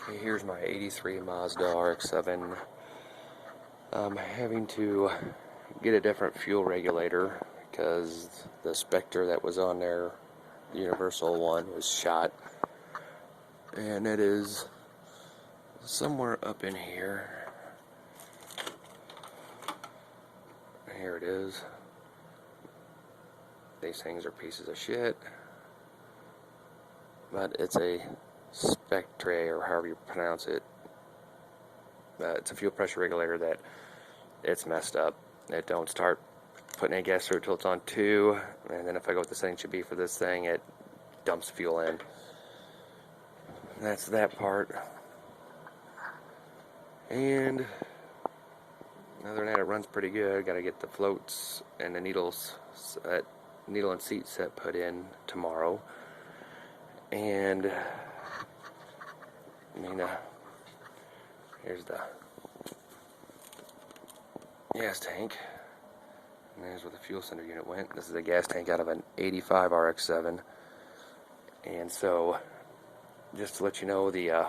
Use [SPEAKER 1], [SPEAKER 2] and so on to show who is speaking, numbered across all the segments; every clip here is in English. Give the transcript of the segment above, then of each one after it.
[SPEAKER 1] Okay, here's my 83 Mazda RX-7. I'm having to get a different fuel regulator because the Spectre that was on there, the universal one, was shot. And it is somewhere up in here. Here it is. These things are pieces of shit. But it's a Spectre, or however you pronounce it. It's a fuel pressure regulator that it's messed up. It don't start putting any gas through until it's on 2, and then if I go with the setting should be for this thing, it dumps fuel in. That's that part. And other than that, it runs pretty good. Got to get the floats and the needles, needle and seat set put in tomorrow. And here's the gas tank. And there's where the fuel center unit went. This is a gas tank out of an 85 RX-7. And so, just to let you know, the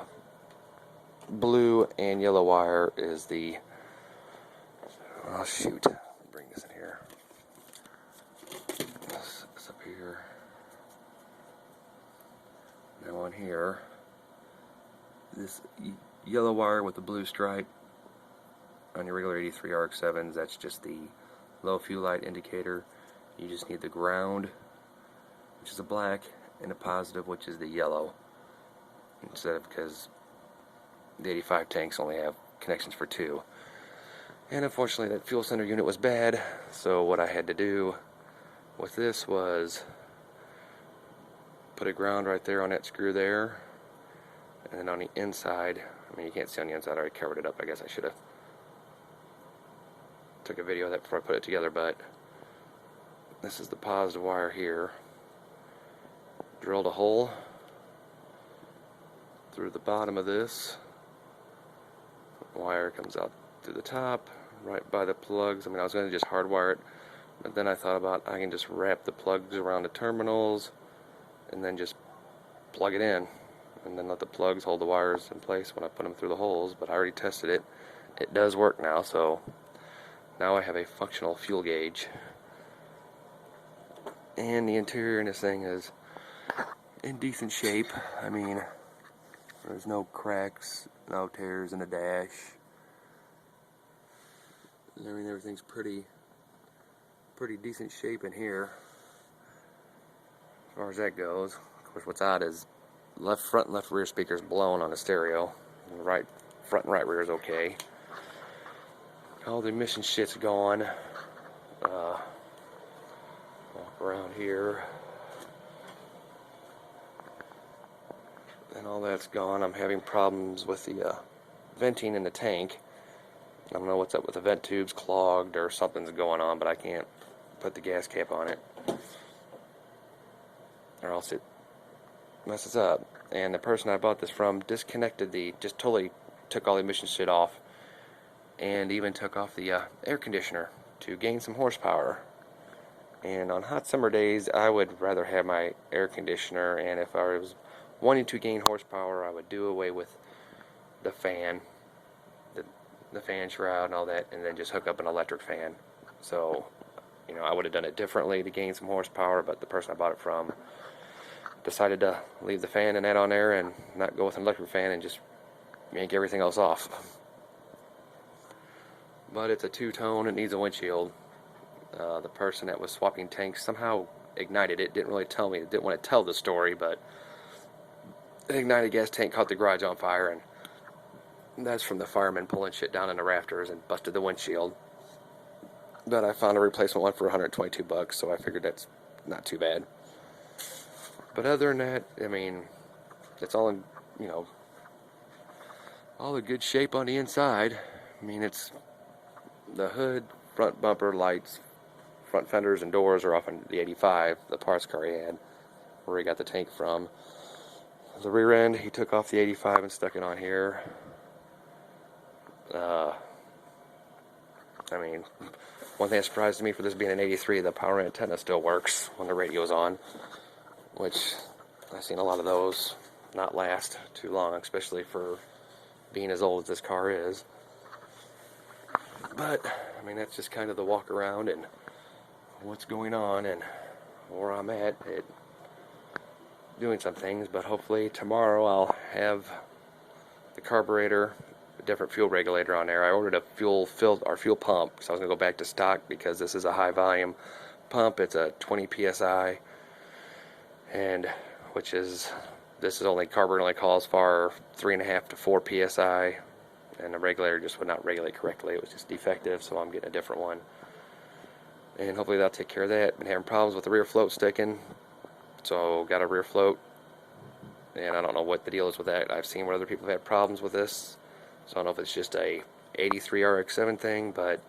[SPEAKER 1] blue and yellow wire is the... Oh shoot, bring this in here. This up here. Now on here, this yellow wire with the blue stripe on your regular 83 RX-7s, that's just the low fuel light indicator. You just need the ground, which is a black, and a positive, which is the yellow. Instead of, because the 85 tanks only have connections for 2. And unfortunately that fuel center unit was bad, so what I had to do with this was put a ground right there on that screw there, and then on the inside, I mean you can't see on the inside, I already covered it up. I guess I should have took a video of that before I put it together, but this is the positive wire here. Drilled a hole through the bottom of this. Wire comes out through the top, right by the plugs. I mean, I was going to just hardwire it, but then I thought about I can just wrap the plugs around the terminals and then just plug it in, and then let the plugs hold the wires in place when I put them through the holes. But I already tested it. It does work now, so now I have a functional fuel gauge. And the interior in this thing is in decent shape. I mean, there's no cracks, no tears in the dash. I mean, everything's pretty decent shape in here as far as that goes. Of course, what's odd is left front and left rear speakers blown on the stereo. The right front and right rear is okay. All the emission shit's gone. Walk around here, and all that's gone. I'm having problems with the venting in the tank. I don't know what's up with the vent tubes, clogged or something's going on, but I can't put the gas cap on it, or else it messes up. And the person I bought this from disconnected just totally took all the emission shit off, and even took off the air conditioner to gain some horsepower. And on hot summer days, I would rather have my air conditioner, and if I was wanting to gain horsepower, I would do away with the fan, the fan shroud and all that, and then just hook up an electric fan. So, you know, I would have done it differently to gain some horsepower, but the person I bought it from decided to leave the fan and that on there and not go with an electric fan and just yank everything else off. But it's a two-tone, it needs a windshield. The person that was swapping tanks somehow ignited it. Didn't really tell me. Didn't want to tell the story, but an ignited gas tank caught the garage on fire, and that's from the firemen pulling shit down in the rafters and busted the windshield. But I found a replacement one for 122 bucks, so I figured that's not too bad. But other than that, I mean, it's all in, you know, all in good shape on the inside. I mean, it's the hood, front bumper, lights, front fenders and doors are off in the 85, the parts car he had, where he got the tank from. The rear end, he took off the 85 and stuck it on here. I mean, one thing that surprised me for this being an 83, the power antenna still works when the radio's on, which I've seen a lot of those not last too long, especially for being as old as this car is. But I mean, that's just kind of the walk around and what's going on and where I'm at doing some things. But hopefully tomorrow I'll have the carburetor, a different fuel regulator on there. I ordered a fuel pump, so I was gonna go back to stock because this is a high volume pump. It's a 20 psi, and this is only carburetor only calls for 3.5 to 4 psi, and the regulator just would not regulate correctly. It was just defective, so I'm getting a different one. And hopefully that'll take care of that. Been having problems with the rear float sticking, so got a rear float, and I don't know what the deal is with that. I've seen where other people have had problems with this, so I don't know if it's just a 83 RX-7 thing, but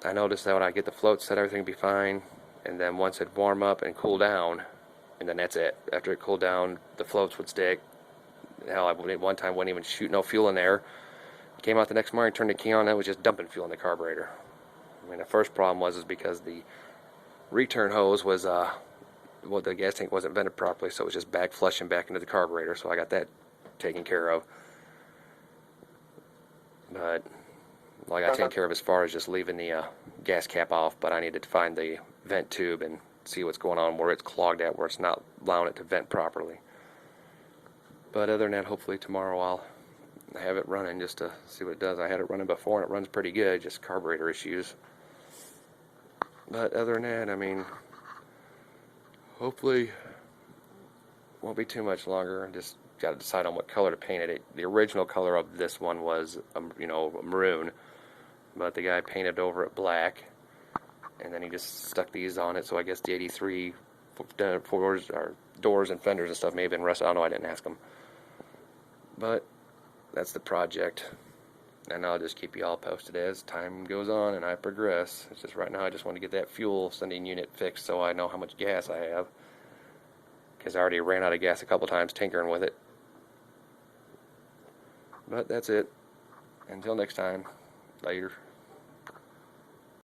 [SPEAKER 1] I noticed that when I get the float set, everything will be fine, and then once it warm up and cool down, and then that's it. After it cooled down, the floats would stick. Hell, one time wouldn't even shoot no fuel in there. Came out the next morning, turned the key on, and it was just dumping fuel in the carburetor. I mean, the first problem was because the return hose was, well, the gas tank wasn't vented properly, so it was just back flushing back into the carburetor, so I got that taken care of. But, well, I got taken care of as far as just leaving the gas cap off, but I needed to find the vent tube and see what's going on, where it's clogged at, where it's not allowing it to vent properly. But other than that, hopefully tomorrow I'll have it running just to see what it does. I had it running before and it runs pretty good, just carburetor issues. But other than that, I mean, hopefully won't be too much longer. I just got to decide on what color to paint it. The original color of this one was, maroon, but the guy painted over it black, and then he just stuck these on it. So I guess the 83 doors and fenders and stuff may have been rusted. I don't know, I didn't ask him. But that's the project, and I'll just keep you all posted as time goes on and I progress. It's just right now I just want to get that fuel sending unit fixed so I know how much gas I have, because I already ran out of gas a couple times tinkering with it. But that's it. Until next time, later.